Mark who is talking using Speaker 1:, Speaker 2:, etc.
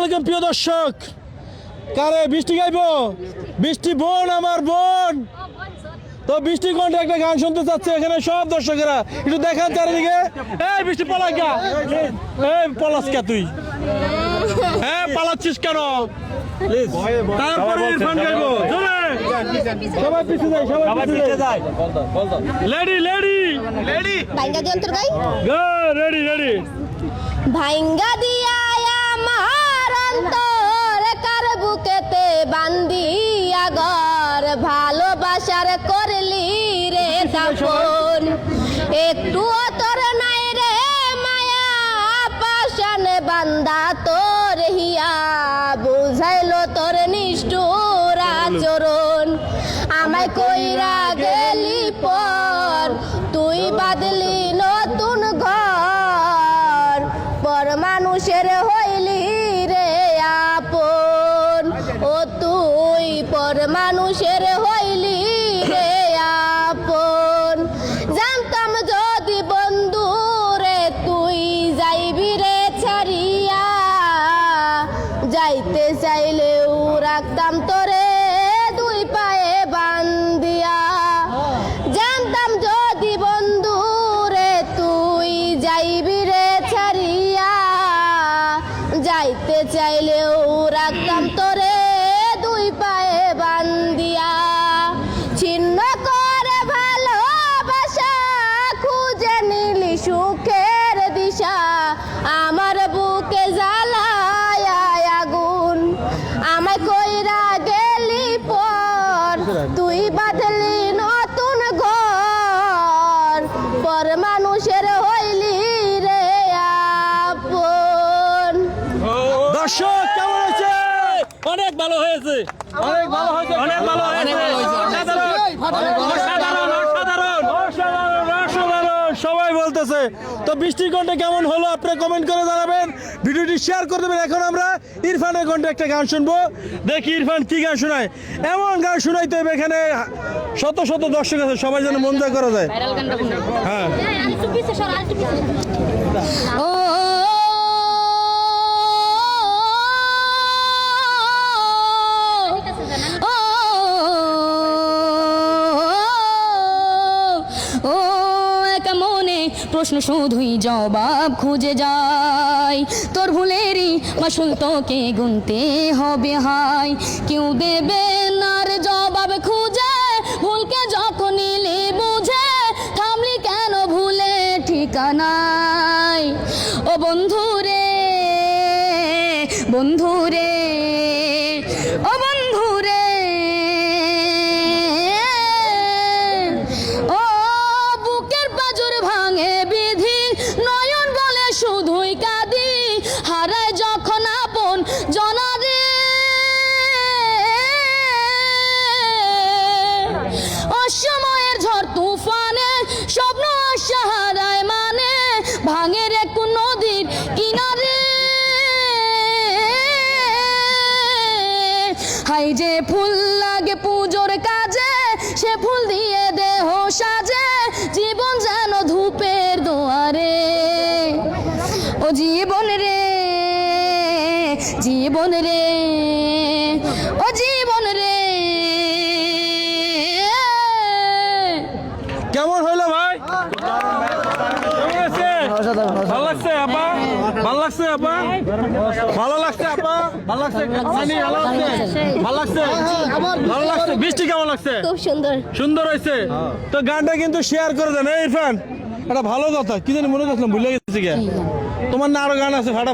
Speaker 1: আলাইকুম প্রিয় দর্শক। কারে বৃষ্টি গাইবো? বৃষ্টি বোন, আমার বোন। তো বৃষ্টি কণ্ঠে একটা গান শুনতে চাচ্ছে এখানে সব দর্শকেরা। একটু দেখান চারিদিকে। এই বৃষ্টি পালাই গা, এই পলাস কে তুই? হ্যাঁ পালাচ্ছিস কেন? তারপরে ইরফান গাইবো। সবাই পিছিয়ে যায়, সবাই পিছিয়ে যায়। লেডি লেডি লেডি
Speaker 2: ভাইঙ্গা দিয়ে অন্তর গাই
Speaker 1: গো, রেডি রেডি।
Speaker 2: ভাইঙ্গা দিয়া আমার অন্তর কার বুকেতে বান্দিয়া ঘর ভালোবাসার করলি রে দাফন একটু তোর নাই রে মায়া পাশানে বান্দা তোর হিয়া বুঝাইলো তোর নিষ্ঠুর আচরণ আমায় কইরা গেলি পর তুই বাদলি নতুন ঘর পর মানুষের হইলি রে আপন ও তুই পর মানুষের হইলি রে আপন জানতাম যদি বন্ধু রে তুই যাইবি রে ছাড়িয়া যাইতে চাইলেও রাখতাম তোরে দুই পায়ে বান্দিয়া জানতাম যদি বন্ধু রে তুই যাইবি রে ছাড়িয়া যাইতে চাইলেও রাখতাম তোরে দুই পায়ে বান্দিয়া ছিন্ন করে ভালোবাসা খুঁজে নিলি সুখের দিশা আমার বুকে জ্বালায় আগুন আমায় কইরা গেলি পর তুই বাঁধলি নতুন ঘর পর মানুষের হইলি রে আপন।
Speaker 1: দর্শক কেমন হয়েছে? অনেক ভালো হয়েছে, অনেক ভালো হয়েছে, অনেক ভালো হয়েছে। অসাধারণ, অসাধারণ, অসাধারণ, অসাধারণ সবাই বলতেছে। তো বৃষ্টির কণ্ঠে কেমন হলো আপনারা কমেন্ট করে জানাবেন, ভিডিওটি শেয়ার করে দেবেন। এখন আমরা ইরফানের কণ্ঠে একটা গান শুনবো, দেখি ইরফান কি গান শোনায়। এমন গান শোনাইতে হবে এখানে শত শত দর্শক আছে, সবাই যেন মন জয় করা যায়। হ্যাঁ
Speaker 2: ও ও একা মনে প্রশ্ন শুধুই জবাব খুঁজে যায় তোর ভুলেরই মাসুল তোকে গুনতে হবে হাই কেউ দেবে না রে জবাব খুঁজে ভুলকে যখন নিলে বুঝে থামলি কেন ভুলে ঠিকানায় ও বন্ধু রে বন্ধু রে ও বন্ধু রে ও বুকের পাজর ভাঙে বিধি নয়ন বলে শুধুই কাঁদি হারায় যখন আপন জনা রে অসময়ের ঝড় তুফানে স্বপ্ন আশা হারায় মানে ভাঙে রে কোন নদীর কিনারে হাই যে ফুল লাগে পুজোর কাজে সে ফুল দিয়ে দেহ সাজে জীবন যেন ধূপের দুয়ারে ও জীবন রে জীবন রে ও জীবন রে
Speaker 1: কেমন হইলো ভাই? কেমন হয়েছে? ভালো লাগছে আপা? ভালো লাগছে আপা? ভালো লাগছে আপা? ভালো লাগছে? সানি, ভালো লাগছে? ভালো লাগছে? ভালো লাগছে? বৃষ্টি কেমন লাগছে?
Speaker 2: খুব সুন্দর
Speaker 1: সুন্দর হয়েছে। তো গানটা কিন্তু শেয়ার করে দেন। এই ইরফান, এটা ভালো কথা, কি জানি মনে করছিলাম ভুলে গেছি। তোমার না আরো গান আছে ফাটা